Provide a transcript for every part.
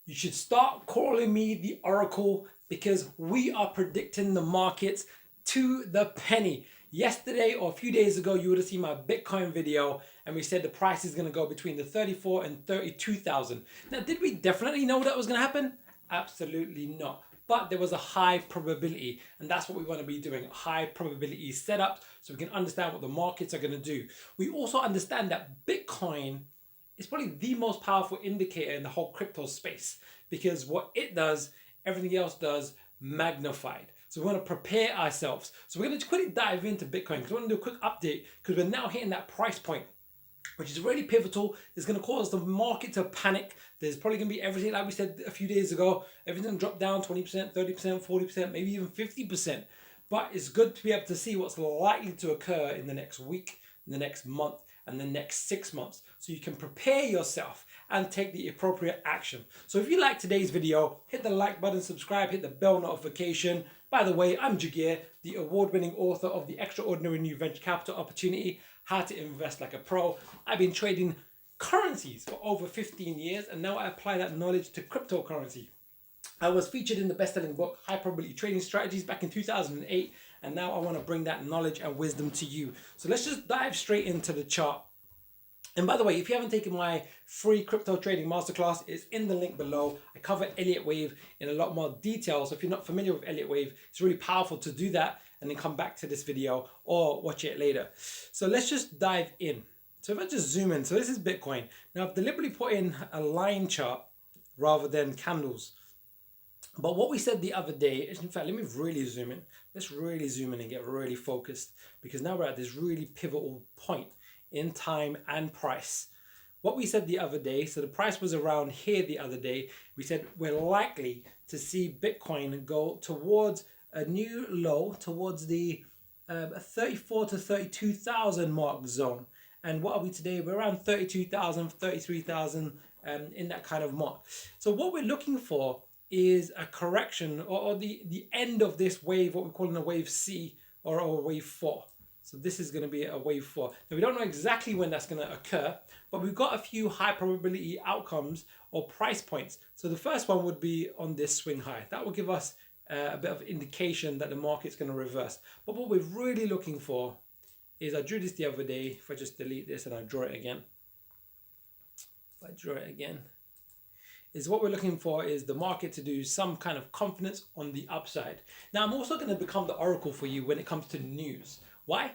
You should start calling me the Oracle because we are predicting the markets to the penny. Yesterday or a few days ago, you would have seen my Bitcoin video and we said the price is going to go between the 34 and 32,000. Now, did we definitely know that was going to happen? Absolutely not. But there was a high probability, and that's what we want to be doing, high probability setups, so we can understand what the markets are going to do. We also understand that Bitcoin is probably the most powerful indicator in the whole crypto space, because what it does, everything else does magnified. So we want to prepare ourselves. So we're going to quickly dive into Bitcoin because we want to do a quick update because we're now hitting that price point, which is really pivotal. It's going to cause the market to panic. There's probably going to be everything, like we said a few days ago, everything drop down 20%, 30%, 40%, maybe even 50%. But it's good to be able to see what's likely to occur in the next week, in the next month, and the next 6 months. So you can prepare yourself and take the appropriate action. So if you like today's video, hit the like button, subscribe, hit the bell notification. By the way, I'm Jagir, the award-winning author of The Extraordinary New Venture Capital Opportunity, How to Invest Like a Pro. I've been trading currencies for over 15 years, and now I apply that knowledge to cryptocurrency. I was featured in the best-selling book, High Probability Trading Strategies, back in 2008, and now I want to bring that knowledge and wisdom to you. So let's just dive straight into the chart. And by the way, if you haven't taken my free crypto trading masterclass, it's in the link below. I cover Elliott Wave in a lot more detail. So if you're not familiar with Elliott Wave, it's really powerful to do that and then come back to this video or watch it later. So let's just dive in. So if I just zoom in, so this is Bitcoin. Now I've deliberately put in a line chart rather than candles. But what we said the other day, in fact, let me really zoom in. Let's really zoom in and get really focused, because now we're at this really pivotal point in time and price. What we said the other day, so the price was around here the other day, we said we're likely to see Bitcoin go towards a new low, towards the 34 to 32,000 mark zone. And what are we today? We're around 32,000, 33,000 in that kind of mark. So what we're looking for is a correction or the end of this wave, what we're calling a wave C or a wave 4. So this is going to be a wave 4. Now we don't know exactly when that's going to occur, but we've got a few high probability outcomes or price points. So the first one would be on this swing high. That will give us a bit of indication that the market's going to reverse. But what we're really looking for is, I drew this the other day. If I just delete this and I draw it again, is what we're looking for is the market to do some kind of confidence on the upside. Now, I'm also going to become the oracle for you when it comes to news. Why?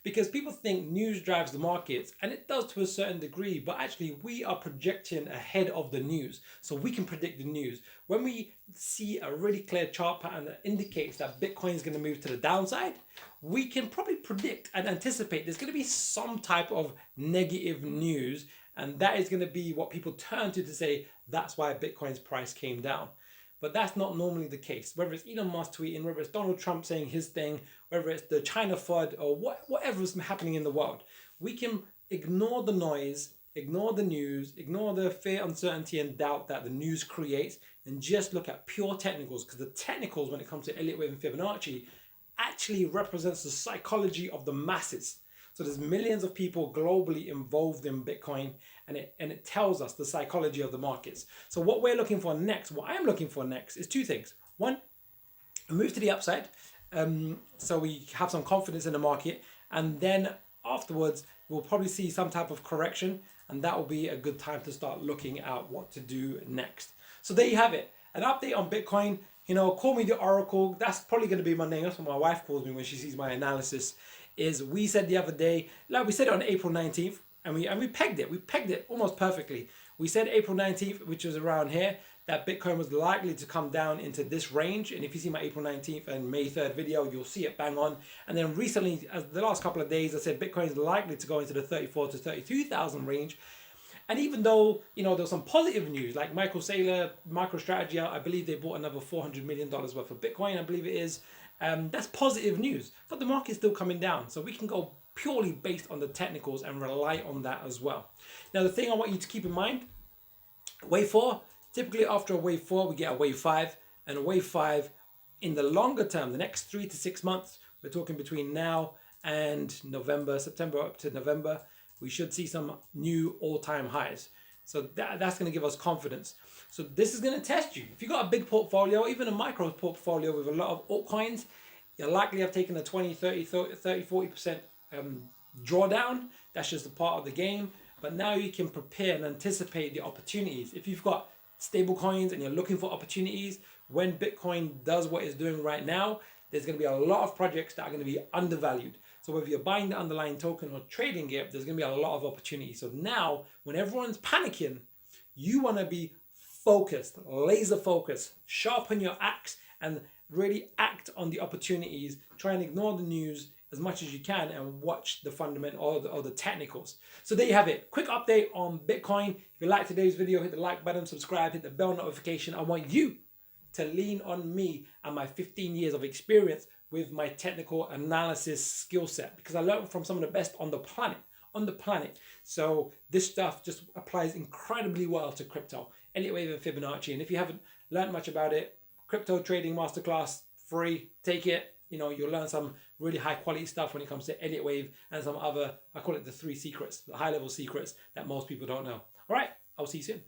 Because people think news drives the markets, and it does to a certain degree, but actually we are projecting ahead of the news. So we can predict the news. When we see a really clear chart pattern that indicates that Bitcoin is going to move to the downside, we can probably predict and anticipate there's going to be some type of negative news, and that is going to be what people turn to say that's why Bitcoin's price came down. But that's not normally the case. Whether it's Elon Musk tweeting, whether it's Donald Trump saying his thing, whether it's the China FUD or whatever is happening in the world, we can ignore the noise, ignore the news, ignore the fear, uncertainty, and doubt that the news creates, and just look at pure technicals, because the technicals, when it comes to Elliott Wave and Fibonacci, actually represents the psychology of the masses. So there's millions of people globally involved in Bitcoin, and it tells us the psychology of the markets. So what we're looking for next, what I'm looking for next, is two things. One, a move to the upside, so we have some confidence in the market, and then afterwards we'll probably see some type of correction, and that will be a good time to start looking at what to do next. So there you have it, an update on Bitcoin. You know, call me the Oracle. That's probably going to be my name. That's what my wife calls me when she sees my analysis. Is we said the other day, like we said it on April 19th, and we pegged it. We pegged it almost perfectly. We said April 19th, which was around here, that Bitcoin was likely to come down into this range. And if you see my April 19th and May 3rd video, you'll see it bang on. And then recently, as the last couple of days, I said Bitcoin is likely to go into the 34 to 32,000 range. And even though, you know, there was some positive news, like Michael Saylor, MicroStrategy, I believe they bought another $400 million worth of Bitcoin, I believe it is. That's positive news, but the market's still coming down. So we can go purely based on the technicals and rely on that as well. Now, the thing I want you to keep in mind, wave 4, typically after a wave 4, we get a wave 5, and a wave 5 in the longer term, the next 3 to 6 months, we're talking between now and November, September up to November, we should see some new all-time highs. So that's going to give us confidence. So this is going to test you. If you've got a big portfolio, even a micro portfolio with a lot of altcoins, you're likely have taken a 20, 30, 40% drawdown. That's just a part of the game. But now you can prepare and anticipate the opportunities. If you've got stable coins and you're looking for opportunities, when Bitcoin does what it's doing right now, there's going to be a lot of projects that are going to be undervalued. So whether you're buying the underlying token or trading it, there's going to be a lot of opportunities. So now, when everyone's panicking, you want to be focused, laser focused, sharpen your axe and really act on the opportunities. Try and ignore the news as much as you can and watch the fundamental or the technicals. So there you have it. Quick update on Bitcoin. If you like today's video, hit the like button, subscribe, hit the bell notification. I want you to lean on me and my 15 years of experience with my technical analysis skill set, because I learned from some of the best on the planet. So this stuff just applies incredibly well to crypto. Elliott Wave and Fibonacci. And if you haven't learned much about it, crypto trading masterclass, free, take it. You know, you'll learn some really high quality stuff when it comes to Elliott Wave and some other, I call it the 3 secrets, the high level secrets that most people don't know. All right, I'll see you soon.